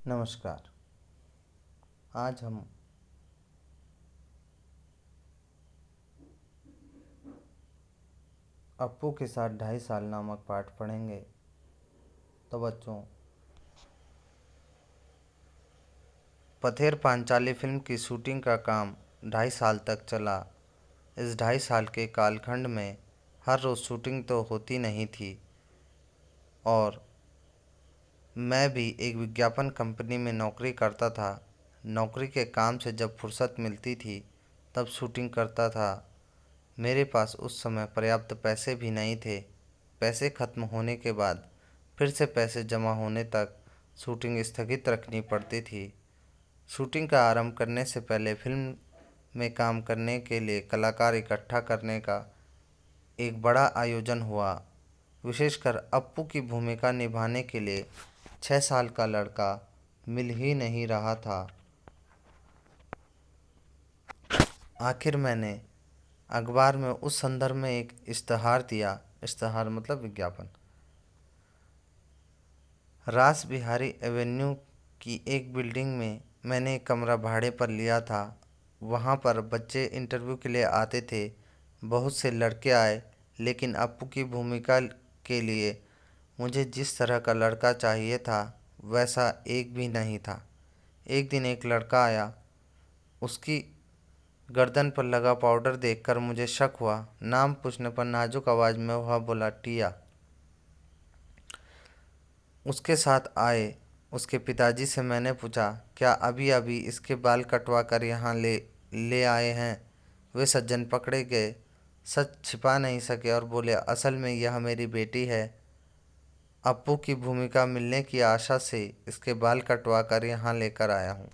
नमस्कार। आज हम अप्पू के साथ 2.5 साल नामक पाठ पढ़ेंगे। तो बच्चों, पथेर पांचाली फिल्म की शूटिंग का काम 2.5 साल तक चला। इस 2.5 साल के कालखंड में हर रोज़ शूटिंग तो होती नहीं थी और मैं भी एक विज्ञापन कंपनी में नौकरी करता था। नौकरी के काम से जब फुर्सत मिलती थी तब शूटिंग करता था। मेरे पास उस समय पर्याप्त पैसे भी नहीं थे। पैसे खत्म होने के बाद फिर से पैसे जमा होने तक शूटिंग स्थगित रखनी पड़ती थी। शूटिंग का आरंभ करने से पहले फिल्म में काम करने के लिए कलाकार इकट्ठा करने का एक बड़ा आयोजन हुआ। विशेषकर अप्पू की भूमिका निभाने के लिए 6 साल का लड़का मिल ही नहीं रहा था। आखिर मैंने अखबार में उस संदर्भ में एक इश्तहार दिया। इश्तहार मतलब विज्ञापन। रास बिहारी एवेन्यू की एक बिल्डिंग में मैंने एक कमरा भाड़े पर लिया था। वहाँ पर बच्चे इंटरव्यू के लिए आते थे। बहुत से लड़के आए, लेकिन अप्पू की भूमिका के लिए मुझे जिस तरह का लड़का चाहिए था वैसा एक भी नहीं था। एक दिन एक लड़का आया। उसकी गर्दन पर लगा पाउडर देखकर मुझे शक हुआ। नाम पूछने पर नाजुक आवाज़ में वह बोला, टिया। उसके साथ आए उसके पिताजी से मैंने पूछा, क्या अभी अभी इसके बाल कटवा कर यहाँ ले ले आए हैं? वे सज्जन पकड़े गए। सच छिपा नहीं सके और बोले, असल में यह मेरी बेटी है। अप्पू की भूमिका मिलने की आशा से इसके बाल कटवा कर यहाँ लेकर आया हूँ।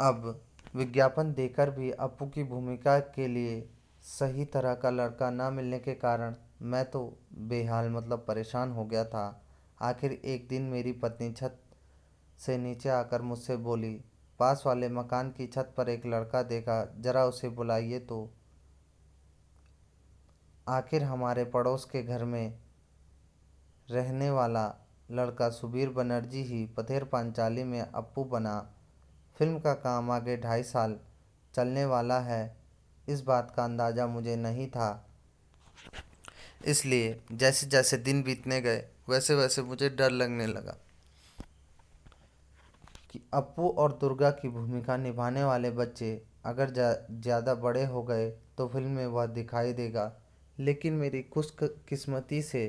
अब विज्ञापन देकर भी अप्पू की भूमिका के लिए सही तरह का लड़का न मिलने के कारण मैं तो बेहाल मतलब परेशान हो गया था। आखिर एक दिन मेरी पत्नी छत से नीचे आकर मुझसे बोली, पास वाले मकान की छत पर एक लड़का देखा, जरा उसे बुलाइए तो। आखिर हमारे पड़ोस के घर में रहने वाला लड़का सुबीर बनर्जी ही पथेर पांचाली में अप्पू बना। फिल्म का काम आगे 2.5 साल चलने वाला है, इस बात का अंदाज़ा मुझे नहीं था। इसलिए जैसे जैसे दिन बीतने गए वैसे वैसे मुझे डर लगने लगा कि अप्पू और दुर्गा की भूमिका निभाने वाले बच्चे अगर ज़्यादा बड़े हो गए तो फिल्म में वह दिखाई देगा। लेकिन मेरी खुशकिस्मती से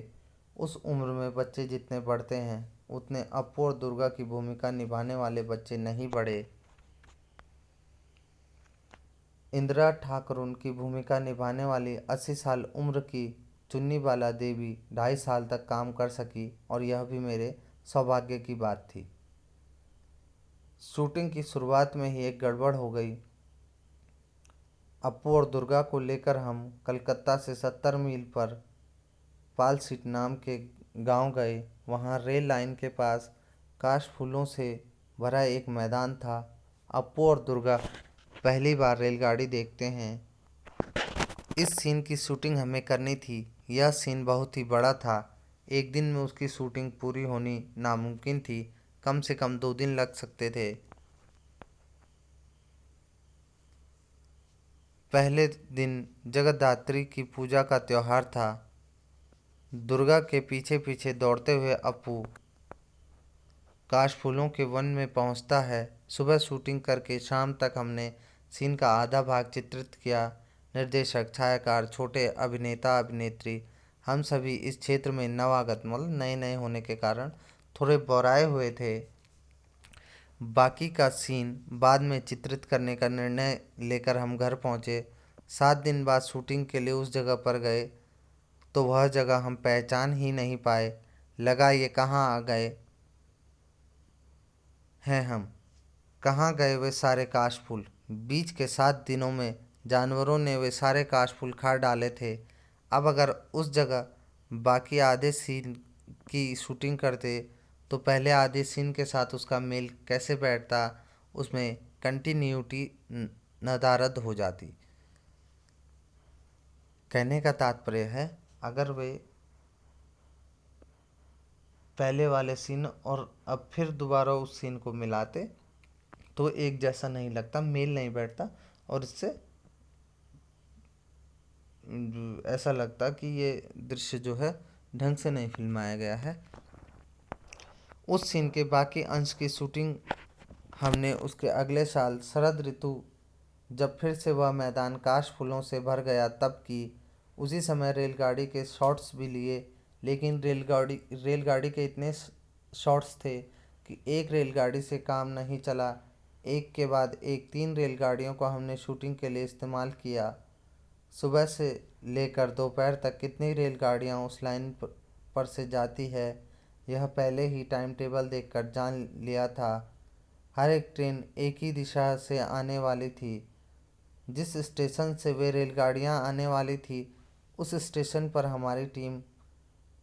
उस उम्र में बच्चे जितने बढ़ते हैं उतने अप्पू और दुर्गा की भूमिका निभाने वाले बच्चे नहीं बढ़े। इंदिरा ठाकुर उनकी भूमिका निभाने वाली 80 साल उम्र की चुन्नी बाला देवी 2.5 साल तक काम कर सकी और यह भी मेरे सौभाग्य की बात थी। शूटिंग की शुरुआत में ही एक गड़बड़ हो गई। अप्पू और दुर्गा को लेकर हम कलकत्ता से 70 मील पर पाल सीट नाम के गांव गए। वहां रेल लाइन के पास काश फूलों से भरा एक मैदान था। अप्पू और दुर्गा पहली बार रेलगाड़ी देखते हैं। इस सीन की शूटिंग हमें करनी थी। यह सीन बहुत ही बड़ा था। एक दिन में उसकी शूटिंग पूरी होनी नामुमकिन थी। कम से कम 2 दिन लग सकते थे। पहले दिन जगद्धात्री की पूजा का त्योहार था। दुर्गा के पीछे पीछे दौड़ते हुए अप्पू काश फूलों के वन में पहुंचता है। सुबह शूटिंग करके शाम तक हमने सीन का आधा भाग चित्रित किया। निर्देशक, छायाकार, छोटे अभिनेता अभिनेत्री, हम सभी इस क्षेत्र में नवागत मतलब नए नए होने के कारण थोड़े बौराए हुए थे। बाकी का सीन बाद में चित्रित करने का निर्णय लेकर हम घर पहुंचे। 7 दिन बाद शूटिंग के लिए उस जगह पर गए तो वह जगह हम पहचान ही नहीं पाए। लगा ये कहाँ आ गए हैं हम। कहाँ गए वे सारे काशफूल? बीच के 7 दिनों में जानवरों ने वे सारे काशफूल खा डाले थे। अब अगर उस जगह बाकी आधे सीन की शूटिंग करते तो पहले आधे सीन के साथ उसका मेल कैसे बैठता, उसमें कंटिन्यूटी नदारद हो जाती। कहने का तात्पर्य है, अगर वे पहले वाले सीन और अब फिर दोबारा उस सीन को मिलाते तो एक जैसा नहीं लगता, मेल नहीं बैठता, और इससे ऐसा लगता कि ये दृश्य जो है ढंग से नहीं फिल्माया गया है। उस सीन के बाकी अंश की शूटिंग हमने उसके अगले साल शरद ऋतु, जब फिर से वह मैदान काश फूलों से भर गया तब की। उसी समय रेलगाड़ी के शॉट्स भी लिए, लेकिन रेलगाड़ी के इतने शॉट्स थे कि एक रेलगाड़ी से काम नहीं चला। एक के बाद एक 3 रेलगाड़ियों को हमने शूटिंग के लिए इस्तेमाल किया। सुबह से लेकर दोपहर तक कितनी रेलगाड़ियां उस लाइन पर से जाती है, यह पहले ही टाइम टेबल देखकर जान लिया था। हर एक ट्रेन एक ही दिशा से आने वाली थी। जिस स्टेशन से वे रेलगाड़ियां आने वाली थी उस स्टेशन पर हमारी टीम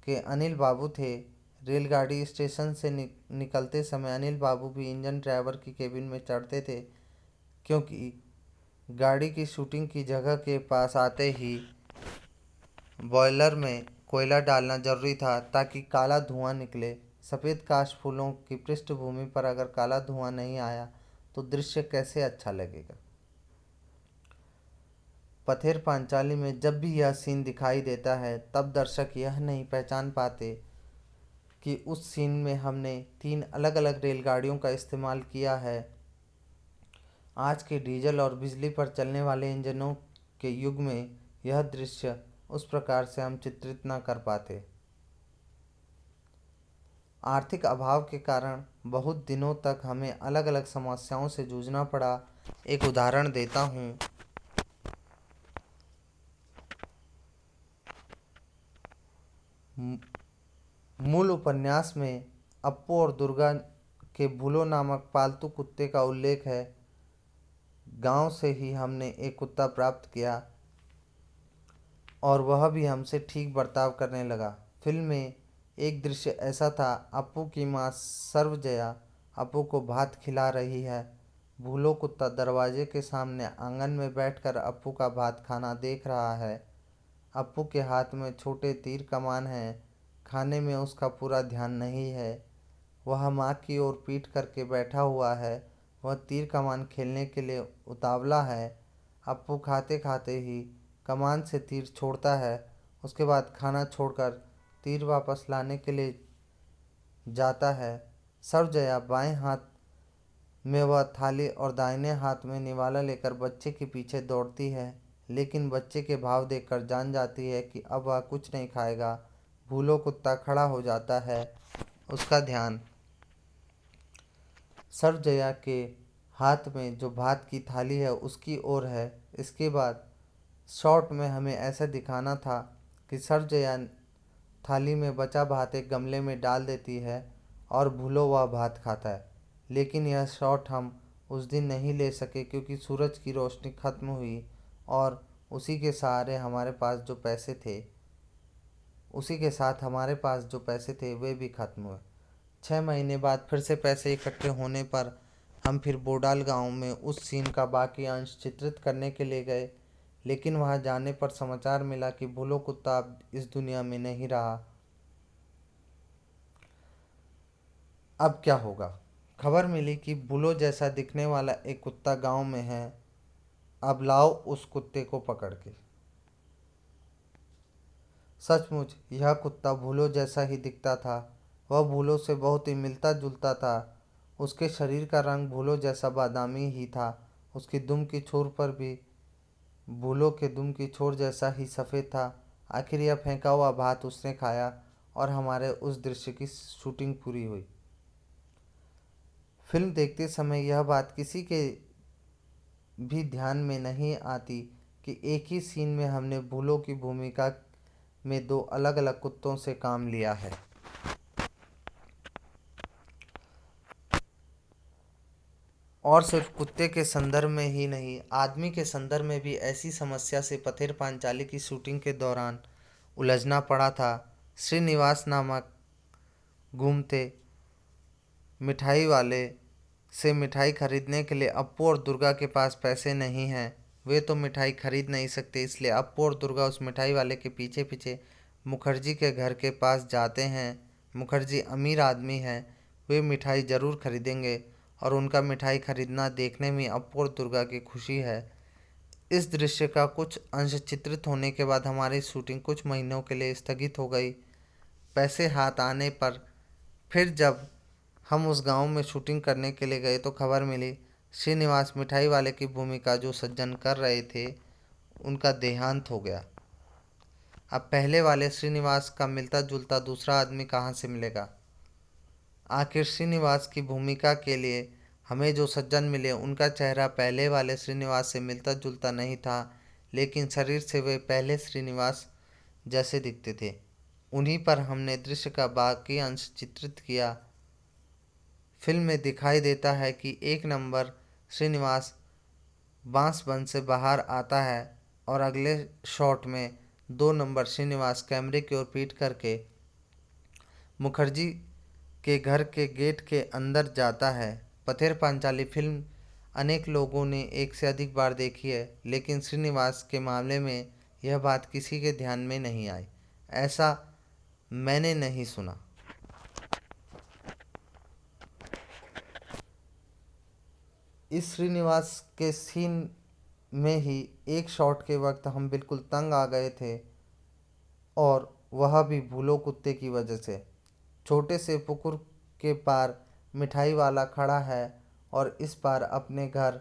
के अनिल बाबू थे। रेलगाड़ी स्टेशन से निकलते समय अनिल बाबू भी इंजन ड्राइवर की केबिन में चढ़ते थे, क्योंकि गाड़ी की शूटिंग की जगह के पास आते ही बॉयलर में कोयला डालना जरूरी था ताकि काला धुआं निकले। सफ़ेद काश फूलों की पृष्ठभूमि पर अगर काला धुआं नहीं आया तो दृश्य कैसे अच्छा लगेगा। पथेर पांचाली में जब भी यह सीन दिखाई देता है तब दर्शक यह नहीं पहचान पाते कि उस सीन में हमने 3 अलग अलग रेलगाड़ियों का इस्तेमाल किया है। आज के डीजल और बिजली पर चलने वाले इंजनों के युग में यह दृश्य उस प्रकार से हम चित्रित न कर पाते। आर्थिक अभाव के कारण बहुत दिनों तक हमें अलग अलग समस्याओं से जूझना पड़ा। एक उदाहरण देता हूँ। मूल उपन्यास में अप्पू और दुर्गा के भूलो नामक पालतू कुत्ते का उल्लेख है। गांव से ही हमने एक कुत्ता प्राप्त किया और वह भी हमसे ठीक बर्ताव करने लगा। फिल्म में एक दृश्य ऐसा था, अप्पू की माँ सर्वजया अप्पू को भात खिला रही है। भूलो कुत्ता दरवाजे के सामने आंगन में बैठकर अप्पू का भात खाना देख रहा है। अप्पू के हाथ में छोटे तीर कमान हैं। खाने में उसका पूरा ध्यान नहीं है। वह माँ की ओर पीठ करके बैठा हुआ है। वह तीर कमान खेलने के लिए उतावला है। अप्पू खाते खाते ही कमान से तीर छोड़ता है। उसके बाद खाना छोड़कर तीर वापस लाने के लिए जाता है। सर्वजया बाएं हाथ में वह थाली और दाहिने हाथ में निवाला लेकर बच्चे के पीछे दौड़ती है, लेकिन बच्चे के भाव देखकर जान जाती है कि अब वह कुछ नहीं खाएगा। भूलो कुत्ता खड़ा हो जाता है। उसका ध्यान सर्वजया के हाथ में जो भात की थाली है उसकी ओर है। इसके बाद शॉट में हमें ऐसा दिखाना था कि सर्वजया थाली में बचा भात एक गमले में डाल देती है और भूलो वह भात खाता है। लेकिन यह शॉट हम उस दिन नहीं ले सके क्योंकि सूरज की रोशनी खत्म हुई और उसी के साथ हमारे पास जो पैसे थे वे भी खत्म हुए। 6 महीने बाद फिर से पैसे इकट्ठे होने पर हम फिर बोडाल गांव में उस सीन का बाकी अंश चित्रित करने के लिए गए, लेकिन वहां जाने पर समाचार मिला कि भूलो कुत्ता अब इस दुनिया में नहीं रहा। अब क्या होगा? खबर मिली कि भूलो जैसा दिखने वाला एक कुत्ता गांव में है। अब लाओ उस कुत्ते को पकड़ के। सचमुच यह कुत्ता भूलो जैसा ही दिखता था। वह भूलो से बहुत ही मिलता जुलता था। उसके शरीर का रंग भूलो जैसा बादामी ही था। उसकी दुम की छोर पर भी भूलो के दुम की छोर जैसा ही सफ़ेद था। आखिर यह फेंका हुआ भात उसने खाया और हमारे उस दृश्य की शूटिंग पूरी हुई। फिल्म देखते समय यह बात किसी के भी ध्यान में नहीं आती कि एक ही सीन में हमने भूलो की भूमिका में 2 अलग अलग कुत्तों से काम लिया है। और सिर्फ कुत्ते के संदर्भ में ही नहीं, आदमी के संदर्भ में भी ऐसी समस्या से पथेर पांचाली की शूटिंग के दौरान उलझना पड़ा था। श्रीनिवास नामक घूमते मिठाई वाले से मिठाई खरीदने के लिए अप्पू और दुर्गा के पास पैसे नहीं हैं। वे तो मिठाई खरीद नहीं सकते, इसलिए अप्पू और दुर्गा उस मिठाई वाले के पीछे पीछे मुखर्जी के घर के पास जाते हैं। मुखर्जी अमीर आदमी हैं, वे मिठाई ज़रूर खरीदेंगे और उनका मिठाई खरीदना देखने में अप्पू और दुर्गा की खुशी है। इस दृश्य का कुछ अंश चित्रित होने के बाद हमारी शूटिंग कुछ महीनों के लिए स्थगित हो गई। पैसे हाथ आने पर फिर जब हम उस गांव में शूटिंग करने के लिए गए तो खबर मिली, श्रीनिवास मिठाई वाले की भूमिका जो सज्जन कर रहे थे उनका देहांत हो गया। अब पहले वाले श्रीनिवास का मिलता जुलता दूसरा आदमी कहाँ से मिलेगा। आखिर श्रीनिवास की भूमिका के लिए हमें जो सज्जन मिले उनका चेहरा पहले वाले श्रीनिवास से मिलता जुलता नहीं था, लेकिन शरीर से वे पहले श्रीनिवास जैसे दिखते थे। उन्हीं पर हमने दृश्य का बाकी अंश चित्रित किया। फिल्म में दिखाई देता है कि एक नंबर श्रीनिवास बांस बंद से बाहर आता है और अगले शॉट में 2 नंबर श्रीनिवास कैमरे की ओर पीट करके मुखर्जी के घर के गेट के अंदर जाता है। पथेर पांचाली फिल्म अनेक लोगों ने एक से अधिक बार देखी है, लेकिन श्रीनिवास के मामले में यह बात किसी के ध्यान में नहीं आई। ऐसा मैंने नहीं सुना। इस श्रीनिवास के सीन में ही एक शॉट के वक्त हम बिल्कुल तंग आ गए थे, और वह भी भूलो कुत्ते की वजह से। छोटे से पुकुर के पार मिठाई वाला खड़ा है और इस पार अपने घर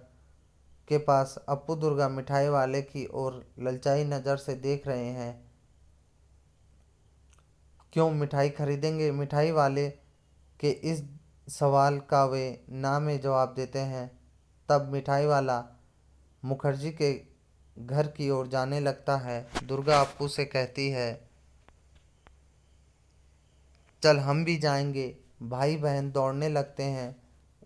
के पास अप्पू दुर्गा मिठाई वाले की ओर ललचाई नज़र से देख रहे हैं। क्यों मिठाई खरीदेंगे? मिठाई वाले के इस सवाल का वे ना में जवाब देते हैं। तब मिठाई वाला मुखर्जी के घर की ओर जाने लगता है। दुर्गा अप्पू से कहती है, चल हम भी जाएंगे। भाई बहन दौड़ने लगते हैं।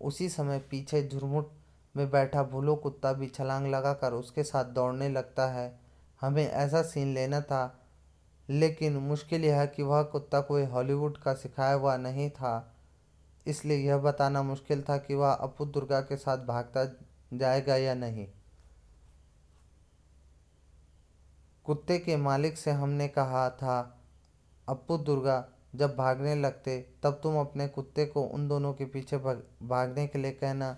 उसी समय पीछे झुरमुट में बैठा भूलो कुत्ता भी छलांग लगाकर उसके साथ दौड़ने लगता है। हमें ऐसा सीन लेना था, लेकिन मुश्किल यह है कि वह कुत्ता कोई हॉलीवुड का सिखाया हुआ नहीं था, इसलिए यह बताना मुश्किल था कि वह अप्पू दुर्गा के साथ भागता जाएगा या नहीं। कुत्ते के मालिक से हमने कहा था, अप्पू दुर्गा जब भागने लगते तब तुम अपने कुत्ते को उन दोनों के पीछे भागने के लिए कहना,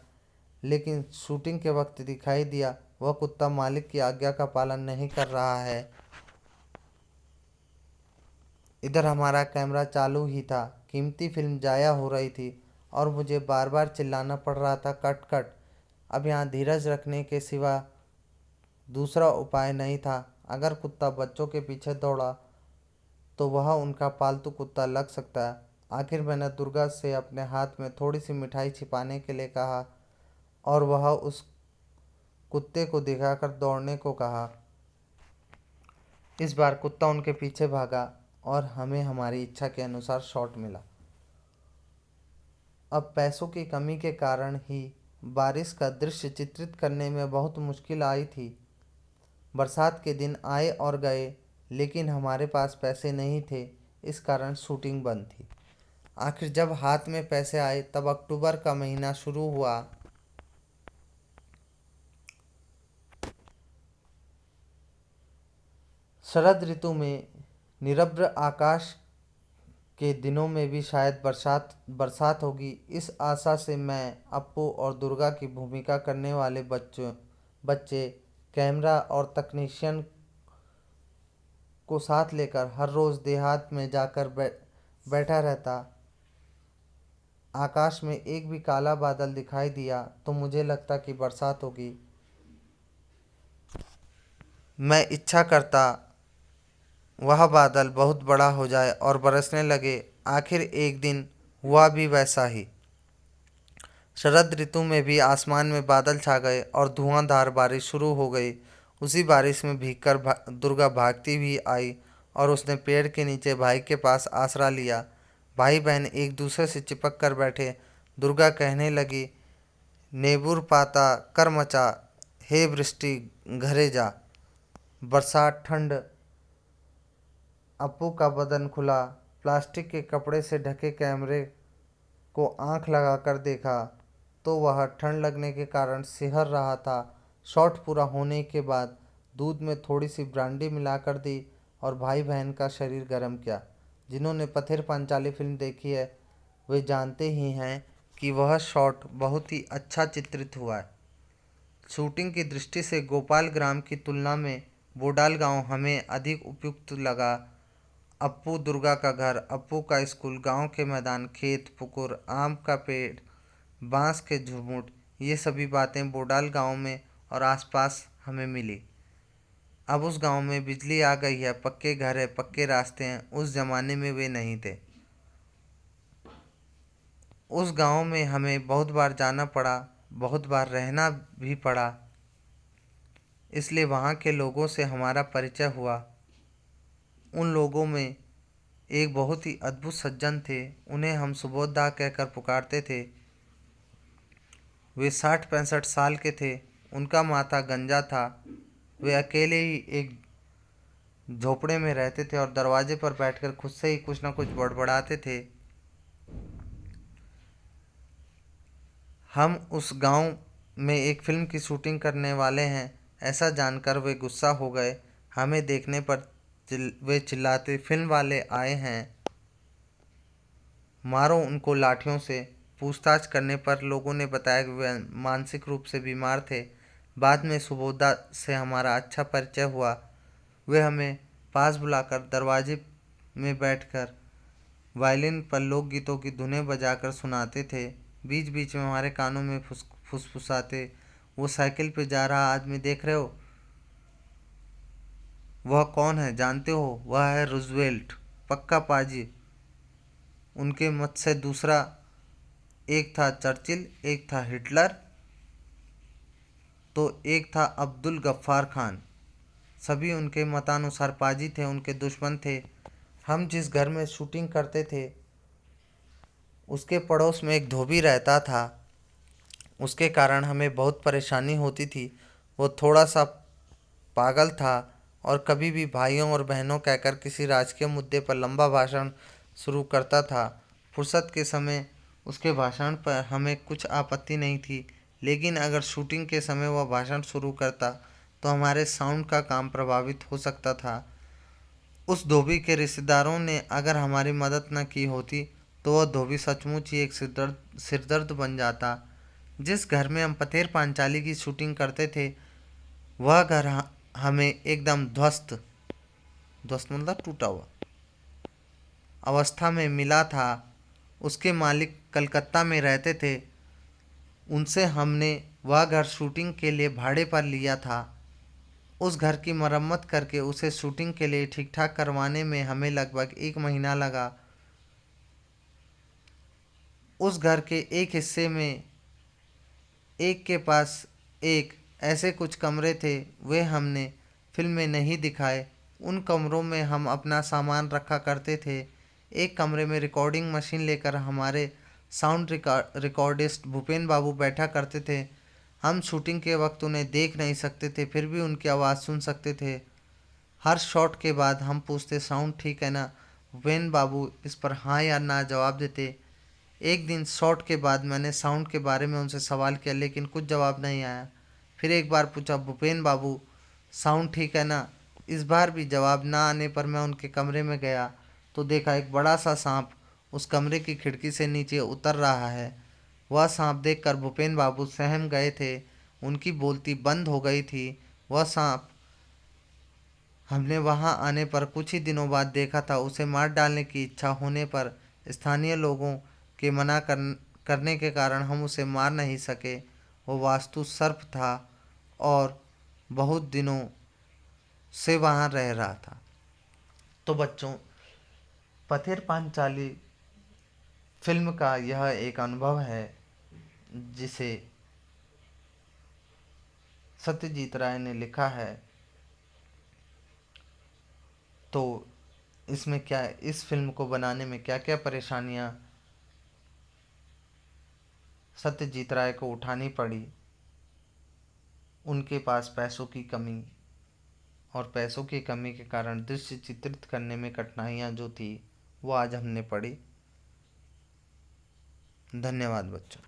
लेकिन शूटिंग के वक्त दिखाई दिया वह कुत्ता मालिक की आज्ञा का पालन नहीं कर रहा है। इधर हमारा कैमरा चालू ही था, कीमती फिल्म जाया हो रही थी और मुझे बार बार चिल्लाना पड़ रहा था, कट कट। अब यहाँ धीरज रखने के सिवा दूसरा उपाय नहीं था। अगर कुत्ता बच्चों के पीछे दौड़ा तो वह उनका पालतू कुत्ता लग सकता है। आखिर मैंने दुर्गा से अपने हाथ में थोड़ी सी मिठाई छिपाने के लिए कहा और वह उस कुत्ते को दिखाकर दौड़ने को कहा। इस बार कुत्ता उनके पीछे भागा और हमें हमारी इच्छा के अनुसार शॉट मिला। अब पैसों की कमी के कारण ही बारिश का दृश्य चित्रित करने में बहुत मुश्किल आई थी। बरसात के दिन आए और गए, लेकिन हमारे पास पैसे नहीं थे, इस कारण शूटिंग बंद थी। आखिर जब हाथ में पैसे आए तब अक्टूबर का महीना शुरू हुआ। शरद ऋतु में निरभ्र आकाश के दिनों में भी शायद बरसात होगी। इस आशा से मैं अप्पू और दुर्गा की भूमिका करने वाले बच्चे कैमरा और तकनीशियन को साथ लेकर हर रोज़ देहात में जाकर बैठा रहता। आकाश में एक भी काला बादल दिखाई दिया तो मुझे लगता कि बरसात होगी। मैं इच्छा करता वह बादल बहुत बड़ा हो जाए और बरसने लगे। आखिर एक दिन हुआ भी वैसा ही। शरद ऋतु में भी आसमान में बादल छा गए और धुआंधार बारिश शुरू हो गई। उसी बारिश में भीगकर दुर्गा भागती भी आई और उसने पेड़ के नीचे भाई के पास आसरा लिया। भाई बहन एक दूसरे से चिपक कर बैठे। दुर्गा कहने लगी, नेबुर पाता कर मचा, हे वृष्टि घरे जा। बरसात ठंड। अप्पू का बदन खुला। प्लास्टिक के कपड़े से ढके कैमरे को आंख लगाकर देखा तो वह ठंड लगने के कारण सिहर रहा था। शॉट पूरा होने के बाद दूध में थोड़ी सी ब्रांडी मिलाकर दी और भाई बहन का शरीर गर्म किया। जिन्होंने पथेर पांचाली फिल्म देखी है वे जानते ही हैं कि वह शॉट बहुत ही अच्छा चित्रित हुआ है। शूटिंग की दृष्टि से गोपाल ग्राम की तुलना में बोडाल गांव हमें अधिक उपयुक्त लगा। अप्पू दुर्गा का घर, अप्पू का स्कूल, गांव के मैदान, खेत, पुकुर, आम का पेड़, बांस के झुरमुट, ये सभी बातें बोडाल गांव में और आसपास हमें मिली। अब उस गांव में बिजली आ गई है, पक्के घर है, पक्के रास्ते हैं। उस जमाने में वे नहीं थे। उस गांव में हमें बहुत बार जाना पड़ा, बहुत बार रहना भी पड़ा, इसलिए वहाँ के लोगों से हमारा परिचय हुआ। उन लोगों में एक बहुत ही अद्भुत सज्जन थे, उन्हें हम सुबोधा कहकर पुकारते थे। वे 60-65 साल के थे, उनका माथा गंजा था। वे अकेले ही एक झोपड़े में रहते थे और दरवाजे पर बैठकर खुद से ही कुछ न कुछ बड़बड़ाते थे। हम उस गांव में एक फिल्म की शूटिंग करने वाले हैं, ऐसा जानकर वे गुस्सा हो गए। हमें देखने पर वे चिल्लाते, फिल्म वाले आए हैं, मारो उनको लाठियों से। पूछताछ करने पर लोगों ने बताया कि वे मानसिक रूप से बीमार थे। बाद में सुबोधा से हमारा अच्छा परिचय हुआ। वे हमें पास बुलाकर दरवाजे में बैठकर वायलिन पर लोकगीतों की धुनें बजाकर सुनाते थे। बीच बीच में हमारे कानों में फुसफुसाते, वो साइकिल पे जा रहा आदमी देख रहे हो, वह कौन है जानते हो? वह है रूजवेल्ट, पक्का पाजी। उनके मत से दूसरा, एक था चर्चिल, एक था हिटलर, तो एक था अब्दुल गफ्फार खान। सभी उनके मतानुसार पाजी थे, उनके दुश्मन थे। हम जिस घर में शूटिंग करते थे उसके पड़ोस में एक धोबी रहता था। उसके कारण हमें बहुत परेशानी होती थी। वो थोड़ा सा पागल था और कभी भी भाइयों और बहनों कहकर किसी राजकीय मुद्दे पर लंबा भाषण शुरू करता था। फुर्सत के समय उसके भाषण पर हमें कुछ आपत्ति नहीं थी, लेकिन अगर शूटिंग के समय वह भाषण शुरू करता तो हमारे साउंड का काम प्रभावित हो सकता था। उस धोबी के रिश्तेदारों ने अगर हमारी मदद न की होती तो वह धोबी सचमुच ही एक सिरदर्द बन जाता। जिस घर में हम पथेर पांचाली की शूटिंग करते थे वह घर हमें एकदम ध्वस्त ध्वस्त मतलब टूटा हुआ अवस्था में मिला था। उसके मालिक कलकत्ता में रहते थे। उनसे हमने वह घर शूटिंग के लिए भाड़े पर लिया था। उस घर की मरम्मत करके उसे शूटिंग के लिए ठीक ठाक करवाने में हमें लगभग 1 महीना लगा। उस घर के एक हिस्से में एक के पास एक ऐसे कुछ कमरे थे, वे हमने फिल्म में नहीं दिखाए। उन कमरों में हम अपना सामान रखा करते थे। एक कमरे में रिकॉर्डिंग मशीन लेकर हमारे साउंड रिकॉर्डिस्ट भूपेन बाबू बैठा करते थे। हम शूटिंग के वक्त उन्हें देख नहीं सकते थे, फिर भी उनकी आवाज़ सुन सकते थे। हर शॉट के बाद हम पूछते, साउंड ठीक है ना? भूपेन बाबू इस पर हाँ या ना जवाब देते। एक दिन शॉट के बाद मैंने साउंड के बारे में उनसे सवाल किया, लेकिन कुछ जवाब नहीं आया। फिर एक बार पूछा, भूपेन बाबू साउंड ठीक है ना? इस बार भी जवाब ना आने पर मैं उनके कमरे में गया तो देखा एक बड़ा सा सांप उस कमरे की खिड़की से नीचे उतर रहा है। वह सांप देखकर भूपेन बाबू सहम गए थे, उनकी बोलती बंद हो गई थी। वह सांप हमने वहां आने पर कुछ ही दिनों बाद देखा था। उसे मार डालने की इच्छा होने पर स्थानीय लोगों के करने के कारण हम उसे मार नहीं सके। वो वास्तु सर्प था और बहुत दिनों से वहाँ रह रहा था। तो बच्चों, पथेर पांचाली फिल्म का यह एक अनुभव है जिसे सत्यजीत राय ने लिखा है। तो इसमें क्या, इस फिल्म को बनाने में क्या क्या परेशानियां सत्यजीत राय को उठानी पड़ी, उनके पास पैसों की कमी और पैसों की कमी के कारण दृश्य चित्रित करने में कठिनाइयां जो थी वो आज हमने पढ़ी। धन्यवाद बच्चों।